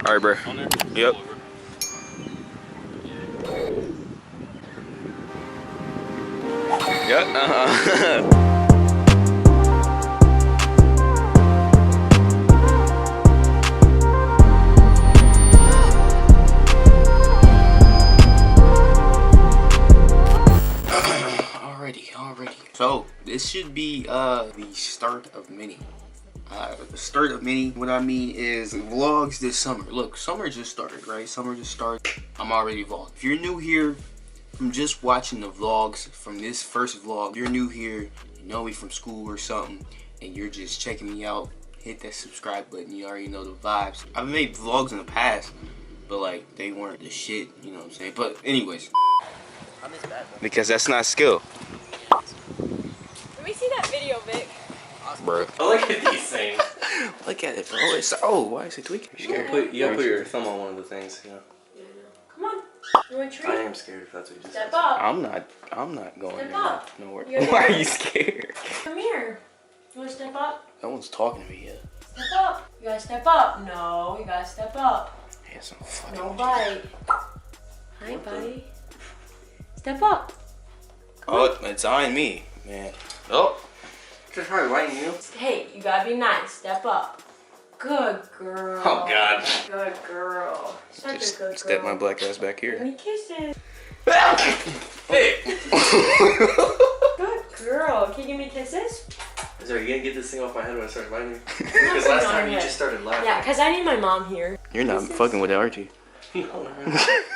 Alright, bro. On there? Yep. Yep. Already. So this should be the start of many. The start of many. What I mean is vlogs this summer. Look, summer just started, right? Summer just started. I'm already vlogging. If you're new here, from just watching the vlogs from this first vlog, if you're new here, you know me from school or something, and you're just checking me out, hit that subscribe button. You already know the vibes. I've made vlogs in the past, but like they weren't the shit, you know what I'm saying? But anyways, because that's not skill. Let me see that video, Vic. Bro. Look at these things. Look at it, bro. It's, oh, why is it tweaking? You gotta put your thumb on one of the things, you know. Come on. You want a treat? I am scared if that's what you just said. Step up. I'm not going Step there. up. Nowhere. You're Why are there. you scared? Come here. You want to step up? No one's talking to me yet. Step up. You gotta step up. No, you gotta step up. Yeah, some fucking No bite. Hi, buddy. Step up. Oh, it's eyeing me, man. Oh. Just probably lighting you. Hey, you gotta be nice. Step up. Good girl. Oh, God. Good girl. Such Just a good girl. step my black ass back Give here. me kisses. Hey. Good girl. Can you give me kisses? Is there, you gonna get this thing off my head when I start biting you? I'm not Because last putting time on you it. just started laughing. Yeah, because I need my mom here. You're not Kisses? fucking with it, aren't you? No.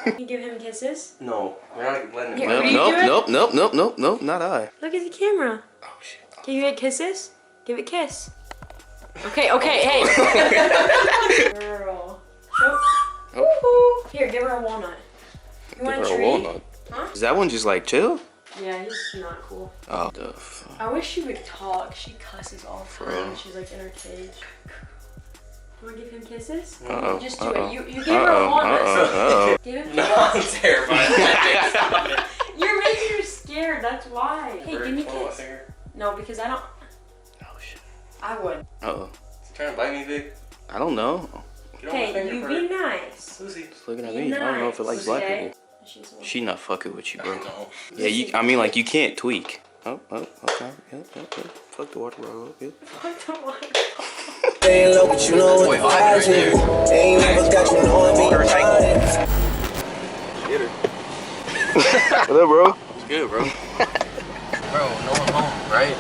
Can you give him kisses? No. We're not letting Here, it will you do it? Nope, not I. Look at the camera. Oh, shit. Can you get kisses? Give it a kiss. Okay, hey. Girl. Oh. Here, give her a walnut. You want a Give her treat? walnut. Huh? Is that one just like chill? Yeah, he's not cool. Oh, the fuck. I wish she would talk. She cusses all the time. Bro. She's like in her cage. You want to give him kisses? Uh-oh. Just do it. You give her a walnut. Give him No, kisses. I'm terrified. You're making her scared. That's why. Hey, give me a Hold on, kiss. finger. No, because I don't. Oh, shit. I would. Uh-oh. Is he trying to bite me, Vic? I don't know. Get on my Hey, finger you first. be nice. Who's he? It's looking at Be me. I don't know if it likes nice, black okay? people. She not fucking with you, bro. No. Yeah, I mean, like, you can't tweak. Oh, okay. Yep. Fuck the water, bro. Yep. Ain't low, but you know what I do. Ain't never got you knowing me. Get her. What up, bro? It's good, bro. Bro, no one home, right?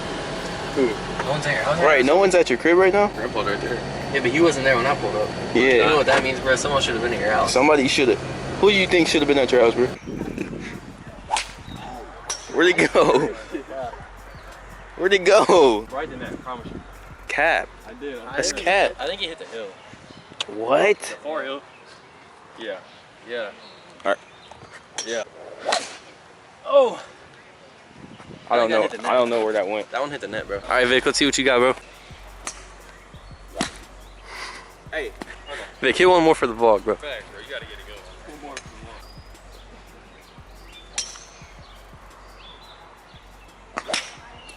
Who? No one's in your house. Right, no one's at your crib right now? Grandpa's right there. Yeah, but he wasn't there when I pulled up. Yeah. You know what that means, bro? Someone should have been at your house. Somebody should have. Who do you think should have been at your house, bro? Where'd it go? Where'd it go? Right in that, I promise you. Cap. I did. That's cap. I think he hit the hill. What? The far hill. Yeah. Alright. Yeah. Oh! I don't know. hit the net. I don't know where that went. That one hit the net, bro. All right, Vic, let's see what you got, bro. Hey. Vic, hit one more for the vlog, bro. Back, bro. You gotta get it going. One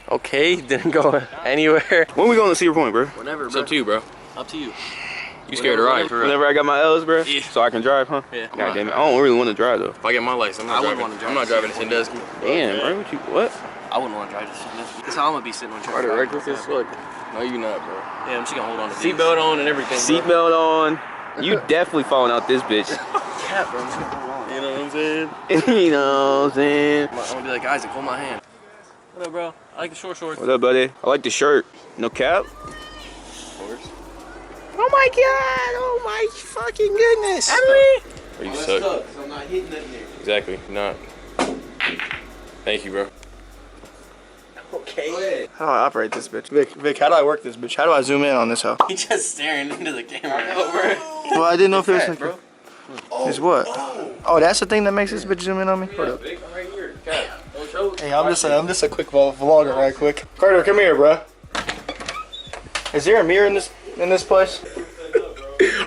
more. Okay, didn't go anywhere. When we going to Cedar Point, bro? Whenever, It's up to you, bro. Up to you. You scared to ride? Whenever. Whenever I got my L's, bro? Yeah. So I can drive, huh? Yeah. God damn it. I don't really want to drive, though. If I get my license, I'm not wouldn't driving. wanna drive I'm not this driving to shit. Sandusky. Damn, bro. What? I wouldn't want to drive this shit. That's how I'm gonna be sitting on Are traffic. the reckless as fuck? No, you not, bro. Yeah, I'm just gonna hold on to these. Seatbelt on and everything. Seatbelt on. You definitely falling out this bitch. Cap, bro. I'm just gonna hold on. You know what I'm saying? You know what I'm saying? I'm gonna be like, Isaac, hold my hand. What up, bro? I like the short shorts. What up, buddy? I like the shirt. No cap? Of course. Oh my god! Oh my fucking goodness! Or you suck. I'm not hitting nothing there. Exactly. Not. Thank you, bro. Okay. Go ahead. How do I operate this bitch? Vic, how do I work this bitch? How do I zoom in on this hoe? He's just staring into the camera. I know, bro. Well, I didn't know if it was like bro. Is what? Oh, that's the thing that makes this bitch zoom in on me? Hold up. Vic, I'm right here. Cap. Don't choke. Hey, I'm just a quick vlogger right quick. Carter, come here, bruh. Is there a mirror in this place?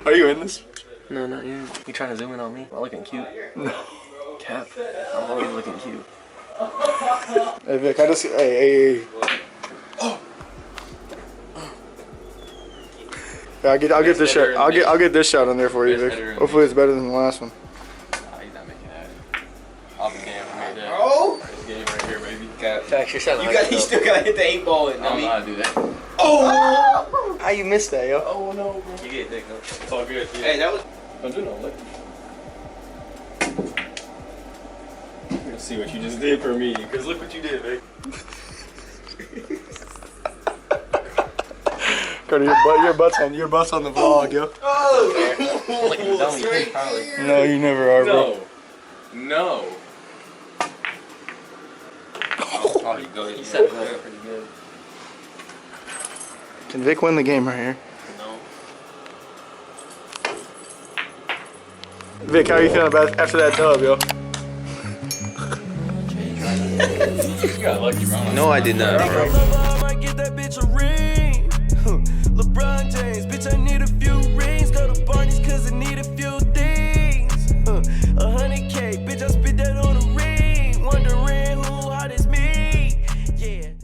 Are you in this? No, not you. You trying to zoom in on me? I'm looking cute. No. Cap. I'm always looking cute. Hey Vic, I just hey. Yeah, I'll get this shot. I'll get this shot on there for you, Best Vic. header in Hopefully it's better than the last one. Nah, he's not making that. I'll be damn right there. Oh! This game right here, baby. Facts, you're sounding You still gotta hit the 8 ball in. I don't know how to do that. Oh! How you missed that, yo? Oh no, bro. You get it, Nick. It's all good. Yeah. Hey, that was. Don't do no lick. Let's see what you just did for me. Cause look what you did, Vic. Carter, your butt's on the vlog, yo. Oh! Like you dummy, probably. No, you never are, bro. No. Oh, you go. You set it up pretty good. Can Vic win the game right here? No. Vic, how are you feeling about after that dub, yo? You got lucky, bro. No, I did not, bro. I might get that bitch a ring. LeBron James, bitch, I need a few rings. Go to Barney's cause I need a few things. 100K, bitch, I spit that on a ring. Wonder